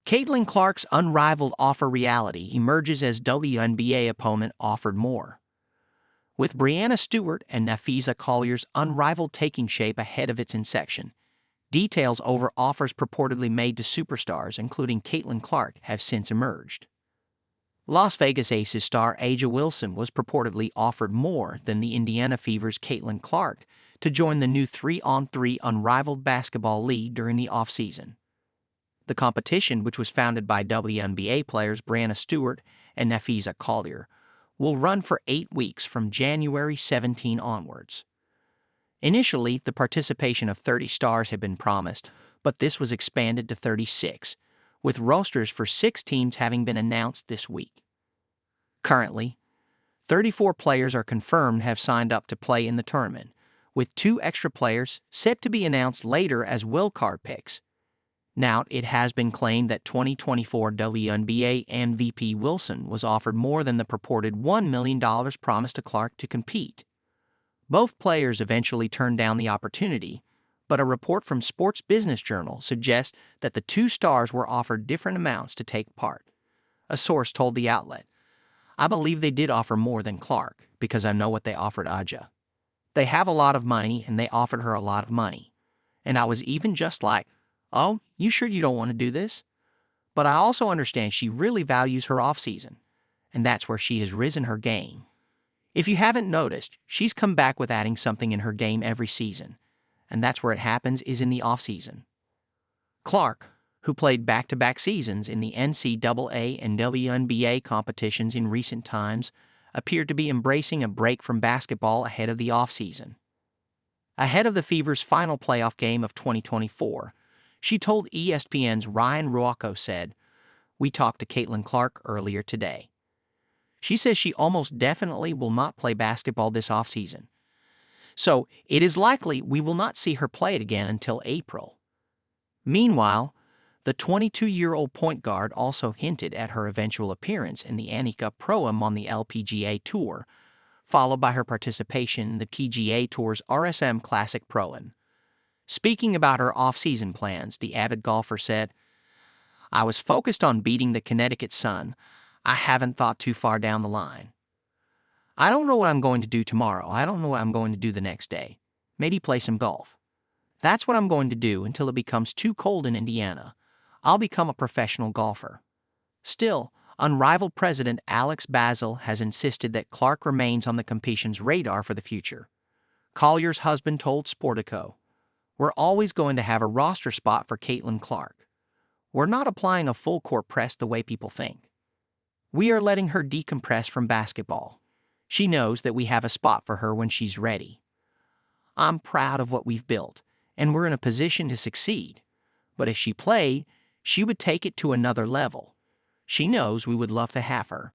Caitlin Clark's unrivaled offer reality emerges as WNBA opponent offered more, with Breanna Stewart and Napheesa Collier's unrivaled taking shape ahead of its inception. Details over offers purportedly made to superstars, including Caitlin Clark, have since emerged. Las Vegas Aces star A'ja Wilson was purportedly offered more than the Indiana Fever's Caitlin Clark to join the new 3-on-3 unrivaled basketball league during the offseason. The competition, which was founded by WNBA players Breanna Stewart and Napheesa Collier, will run for 8 weeks from January 17 onwards. Initially, the participation of 30 stars had been promised, but this was expanded to 36, with rosters for 6 teams having been announced this week. Currently, 34 players are confirmed have signed up to play in the tournament, with 2 extra players set to be announced later as wildcard picks. Now, it has been claimed that 2024 WNBA MVP Wilson was offered more than the purported $1 million promised to Clark to compete. Both players eventually turned down the opportunity, but a report from Sports Business Journal suggests that the 2 stars were offered different amounts to take part. A source told the outlet, "I believe they did offer more than Clark, because I know what they offered A'ja. They have a lot of money, and they offered her a lot of money. And I was even just like, oh, you sure you don't want to do this? But I also understand she really values her off-season, and that's where she has risen her game. If you haven't noticed, she's come back with adding something in her game every season, and that's where it happens is in the off-season." Clark, who played back-to-back seasons in the NCAA and WNBA competitions in recent times, appeared to be embracing a break from basketball ahead of the off-season. Ahead of the Fever's final playoff game of 2024, she told ESPN's Ryan Ruocco said, "We talked to Caitlin Clark earlier today. She says she almost definitely will not play basketball this offseason. So it is likely we will not see her play it again until April." Meanwhile, the 22-year-old point guard also hinted at her eventual appearance in the Annika Pro-Am on the LPGA Tour, followed by her participation in the PGA Tour's RSM Classic Pro-Am. Speaking about her off-season plans, the avid golfer said, "I was focused on beating the Connecticut Sun. I haven't thought too far down the line. I don't know what I'm going to do tomorrow. I don't know what I'm going to do the next day. Maybe play some golf. That's what I'm going to do until it becomes too cold in Indiana. I'll become a professional golfer." Still, Unrivaled president Alex Basil has insisted that Clark remains on the competition's radar for the future. Collier's husband told Sportico, "We're always going to have a roster spot for Caitlin Clark. We're not applying a full-court press the way people think. We are letting her decompress from basketball. She knows that we have a spot for her when she's ready. I'm proud of what we've built, and we're in a position to succeed. But if she played, she would take it to another level. She knows we would love to have her."